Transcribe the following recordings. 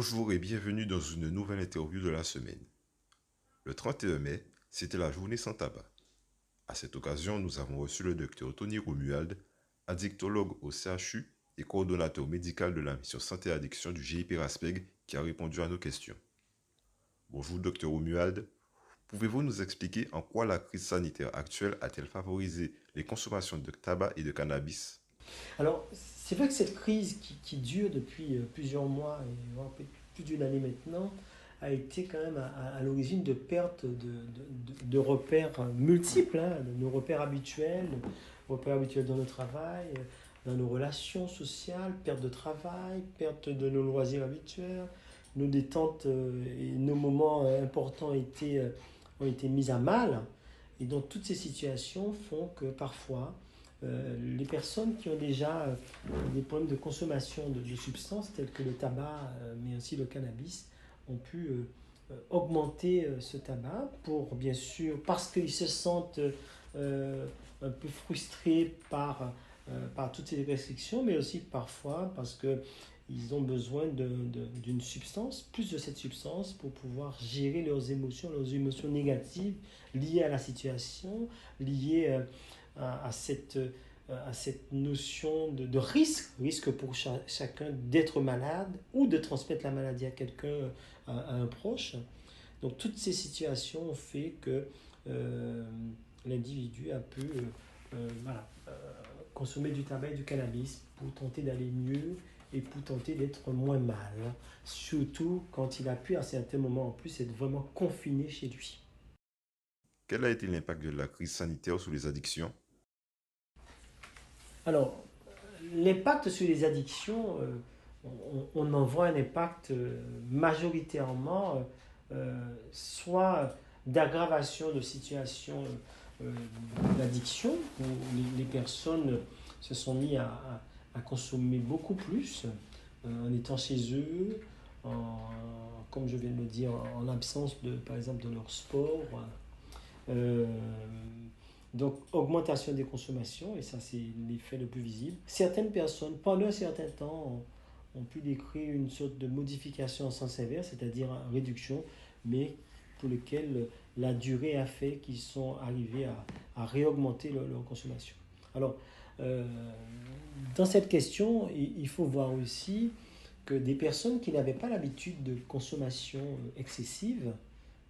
Bonjour et bienvenue dans une nouvelle interview de la semaine. Le 31 mai, c'était la journée sans tabac. À cette occasion, nous avons reçu le docteur Tony Romuald, addictologue au CHU et coordonnateur médical de la mission Santé et Addiction du GIP Raspeg, qui a répondu à nos questions. Bonjour docteur Romuald, pouvez-vous nous expliquer en quoi la crise sanitaire actuelle a-t-elle favorisé les consommations de tabac et de cannabis? Alors, c'est vrai que cette crise qui dure depuis plusieurs mois, et voire peut-être plus d'une année maintenant, a été quand même à l'origine de pertes de repères multiples, hein, de nos repères habituels dans le travail, dans nos relations sociales, perte de travail, perte de nos loisirs habituels, nos détentes et nos moments importants ont été mis à mal. Et donc toutes ces situations font que parfois, les personnes qui ont déjà des problèmes de consommation de substances telles que le tabac, mais aussi le cannabis, ont pu augmenter ce tabac pour, bien sûr, parce qu'ils se sentent un peu frustrés par toutes ces restrictions, mais aussi parfois parce qu'ils ont besoin d'une substance, plus de cette substance, pour pouvoir gérer leurs émotions négatives liées à la situation, liées à cette notion de risque pour chacun d'être malade ou de transmettre la maladie à quelqu'un, à un proche. Donc toutes ces situations ont fait que l'individu a pu voilà, consommer du tabac et du cannabis pour tenter d'aller mieux et pour tenter d'être moins mal. Surtout quand il a pu à certains moments en plus être vraiment confiné chez lui. Quel a été l'impact de la crise sanitaire sur les addictions? Alors, l'impact sur les addictions, on en voit un impact majoritairement soit d'aggravation de situations d'addiction, où les personnes se sont mis à consommer beaucoup plus en étant chez eux, comme je viens de le dire, en absence par exemple, de leur sport. Euh, donc, augmentation des consommations, et ça, c'est l'effet le plus visible. Certaines personnes, pendant un certain temps, ont pu décrire une sorte de modification en sens inverse, c'est-à-dire une réduction, mais pour lesquelles la durée a fait qu'ils sont arrivés à réaugmenter leur consommation. Alors, euh, dans cette question, il faut voir aussi que des personnes qui n'avaient pas l'habitude de consommation excessive,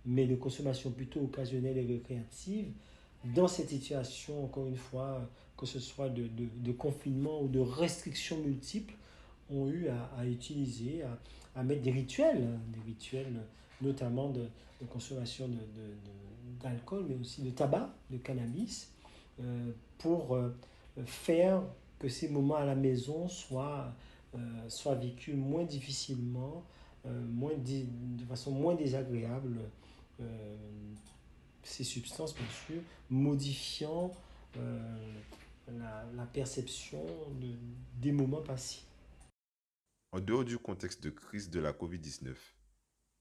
mais de consommation plutôt occasionnelle et récréative, dans cette situation, encore une fois, que ce soit de confinement ou de restrictions multiples, ont eu à utiliser, à mettre des rituels notamment de consommation d'alcool, mais aussi de tabac, de cannabis, pour faire que ces moments à la maison soient vécus moins difficilement, de façon moins désagréable, euh, ces substances, bien sûr, modifiant la perception des moments passés. En dehors du contexte de crise de la COVID-19,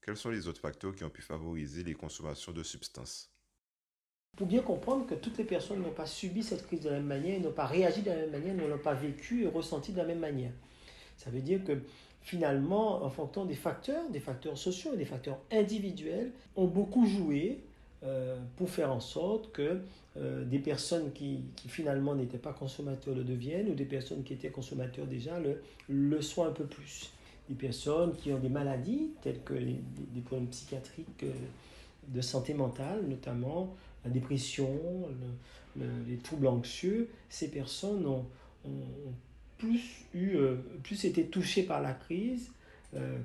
quels sont les autres facteurs qui ont pu favoriser les consommations de substances? Il faut bien comprendre que toutes les personnes n'ont pas subi cette crise de la même manière, n'ont pas réagi de la même manière, ne l'ont pas vécu et ressenti de la même manière. Ça veut dire que finalement, en fonction des facteurs sociaux et des facteurs individuels, ont beaucoup joué pour faire en sorte que des personnes qui finalement n'étaient pas consommateurs le deviennent, ou des personnes qui étaient consommateurs déjà le soient un peu plus. Des personnes qui ont des maladies telles que des problèmes psychiatriques de santé mentale, notamment la dépression, les troubles anxieux, ces personnes ont plus été touchées par la crise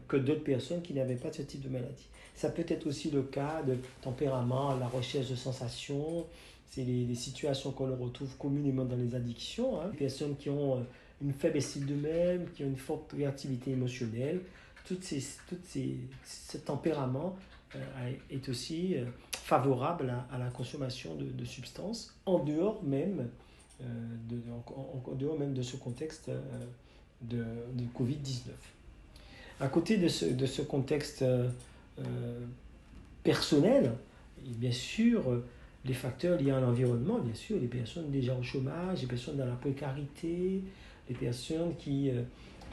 que d'autres personnes qui n'avaient pas ce type de maladie. Ça peut être aussi le cas de tempérament, la recherche de sensations. C'est les situations qu'on retrouve communément dans les addictions. Hein. Les personnes qui ont une faible estime d'eux-mêmes, qui ont une forte réactivité émotionnelle, ce tempérament est aussi favorable à la consommation de substances en dehors même, en dehors même de ce contexte de Covid-19. À côté de ce contexte personnel, et bien sûr, les facteurs liés à l'environnement, bien sûr, les personnes déjà au chômage, les personnes dans la précarité, les personnes qui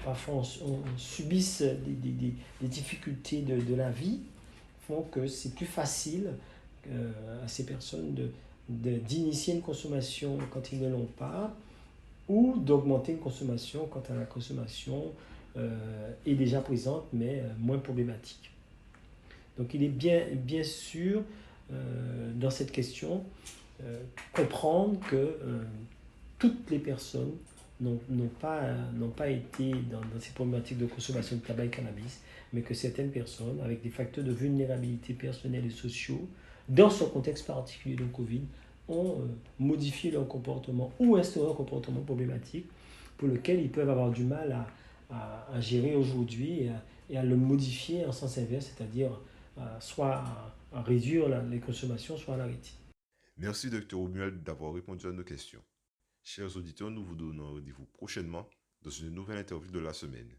parfois on subisse des difficultés de la vie, font que c'est plus facile à ces personnes d'initier une consommation quand ils ne l'ont pas, ou d'augmenter une consommation quand la consommation est déjà présente, mais moins problématique. Donc il est bien sûr, dans cette question, comprendre que toutes les personnes n'ont pas été dans ces problématiques de consommation de tabac et cannabis, mais que certaines personnes, avec des facteurs de vulnérabilité personnels et sociaux, dans ce contexte particulier de Covid, ont modifié leur comportement ou instauré un comportement problématique pour lequel ils peuvent avoir du mal à gérer aujourd'hui et à le modifier en sens inverse, c'est-à-dire soit à réduire les consommations, soit à l'arrêter. Merci, Dr Romuald, d'avoir répondu à nos questions. Chers auditeurs, nous vous donnons rendez-vous prochainement dans une nouvelle interview de la semaine.